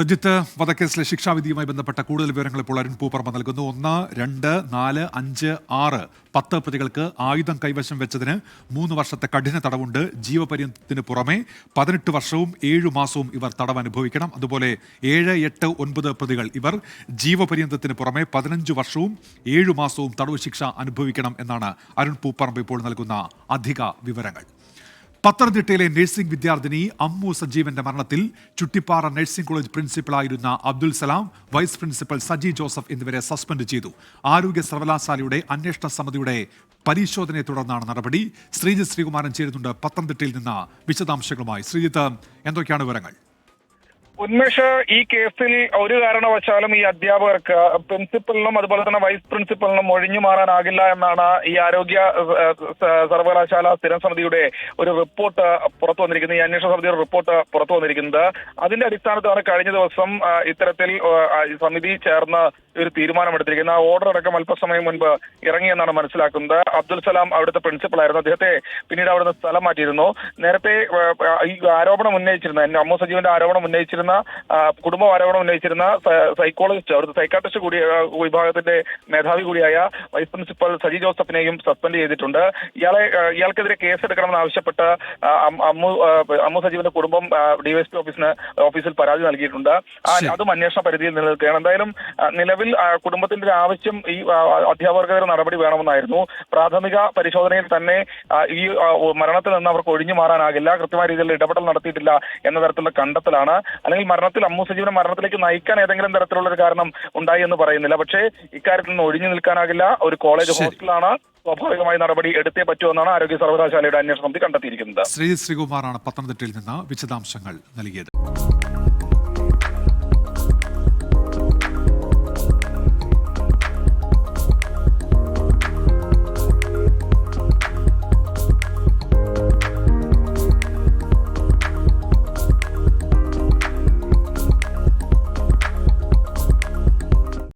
രഞ്ജിത്ത്, വധക്കേസിലെ ശിക്ഷാവിധിയുമായി ബന്ധപ്പെട്ട കൂടുതൽ വിവരങ്ങൾ ഇപ്പോൾ അരുൺ പൂപ്പറമ്പ നൽകുന്നു. 1, 2, 4, 5, 6, 10 പ്രതികൾക്ക് ആയുധം കൈവശം വെച്ചതിന് 3 വർഷത്തെ കഠിന തടവുണ്ട്. ജീവപര്യന്തത്തിന് പുറമെ 18 വർഷവും 7 മാസവും ഇവർ തടവ് അനുഭവിക്കണം. അതുപോലെ 7, 8, 9 പ്രതികൾ ഇവർ ജീവപര്യന്തത്തിന് പുറമെ 15 വർഷവും 7 മാസവും തടവ് ശിക്ഷ അനുഭവിക്കണം എന്നാണ് അരുൺ പൂപ്പറമ്പ ഇപ്പോൾ നൽകുന്ന അധിക വിവരങ്ങൾ. പത്തനംതിട്ടയിലെ നഴ്സിംഗ് വിദ്യാർത്ഥിനി അമ്മു സജീവന്റെ മരണത്തിൽ Chuttippara nursing college പ്രിൻസിപ്പലായിരുന്ന Abdul Salam, vice principal Saji Joseph എന്നിവരെ സസ്പെൻഡ് ചെയ്തു. ആരോഗ്യ സർവകലാശാലയുടെ അന്വേഷണ സമിതിയുടെ പരിശോധനയെ തുടർന്നാണ് നടപടി. ശ്രീജിത്ത് ശ്രീകുമാരൻ ചേരുന്നുണ്ട് പത്തനംതിട്ടയിൽ നിന്ന് വിശദാംശങ്ങളുമായി. ശ്രീജിത്ത്, എന്തൊക്കെയാണ് വിവരങ്ങൾ? ഉന്മേഷ്, ഈ കേസിൽ ഒരു കാരണവശാലും ഈ അധ്യാപകർക്ക് പ്രിൻസിപ്പലിനും അതുപോലെ തന്നെ വൈസ് പ്രിൻസിപ്പലിനും ഒഴിഞ്ഞു മാറാനാകില്ല എന്നാണ് ഈ ആരോഗ്യ സർവകലാശാല സ്ഥിരം സമിതിയുടെ ഒരു റിപ്പോർട്ട് പുറത്തു വന്നിരിക്കുന്നത്. ഈ അന്വേഷണ സമിതിയുടെ റിപ്പോർട്ട് പുറത്തു വന്നിരിക്കുന്നത്. അതിന്റെ അടിസ്ഥാനത്തിലാണ് കഴിഞ്ഞ ദിവസം ഇത്തരത്തിൽ സമിതി ചേർന്ന് ഒരു തീരുമാനമെടുത്തിരിക്കുന്നത്. ഓർഡർ അടക്കം അല്പസമയം മുൻപ് ഇറങ്ങിയെന്നാണ് മനസ്സിലാക്കുന്നത്. അബ്ദുൽ സലാം അവിടുത്തെ പ്രിൻസിപ്പലായിരുന്നു. അദ്ദേഹത്തെ പിന്നീട് അവിടുന്ന് സ്ഥലം മാറ്റിയിരുന്നു. നേരത്തെ ഈ ആരോപണം ഉന്നയിച്ചിരുന്ന അമ്മു സജീവന്റെ ആരോപണം ഉന്നയിച്ചിരുന്ന കുടുംബം ആരോപണം ഉന്നയിച്ചിരുന്ന സൈക്കോളജിസ്റ്റ്, അവിടുത്തെ സൈക്കാട്രിസ്റ്റ് കൂടി വിഭാഗത്തിന്റെ മേധാവി കൂടിയായ വൈസ് പ്രിൻസിപ്പൽ സജി ജോസഫിനെയും സസ്പെൻഡ് ചെയ്തിട്ടുണ്ട്. ഇയാൾക്കെതിരെ കേസെടുക്കണമെന്ന് ആവശ്യപ്പെട്ട് അമ്മു സജീവന്റെ കുടുംബം ഡിവൈഎസ്പി ഓഫീസിൽ പരാതി നൽകിയിട്ടുണ്ട്. അതും അന്വേഷണ പരിധിയിൽ നിലനിൽക്കുകയാണ്. എന്തായാലും നിലവിൽ കുടുംബത്തിന്റെ ഒരു ആവശ്യം ഈ അധ്യാപകർക്കെതിരെ നടപടി വേണമെന്നായിരുന്നു. പ്രാഥമിക പരിശോധനയിൽ തന്നെ ഈ മരണത്തിൽ നിന്ന് അവർക്ക് ഒഴിഞ്ഞു മാറാനാകില്ല, കൃത്യമായ രീതിയിൽ ഇടപെടൽ നടത്തിയിട്ടില്ല എന്ന തരത്തിലുള്ള കണ്ടെത്തലാണ്. അല്ലെങ്കിൽ മരണത്തിൽ അമ്മു സജീവന്റെ മരണത്തിലേക്ക് നയിക്കാൻ ഏതെങ്കിലും തരത്തിലുള്ള ഒരു കാരണം ഉണ്ടായി എന്ന് പറയുന്നില്ല. പക്ഷേ ഇക്കാര്യത്തിൽ നിന്ന് ഒഴിഞ്ഞു നിൽക്കാനാകില്ല. ഒരു കോളേജ് ഹോസ്റ്റലാണ്, സ്വാഭാവികമായി നടപടി എടുത്തേ പറ്റുമെന്നാണ് ആരോഗ്യ സർവകലാശാലയുടെ അന്വേഷണ സമിതി കണ്ടെത്തിയിരിക്കുന്നത്. ശ്രീകുമാറാണ് പത്തനംതിട്ടയിൽ നിന്ന് വിശദാംശങ്ങൾ നൽകിയത്.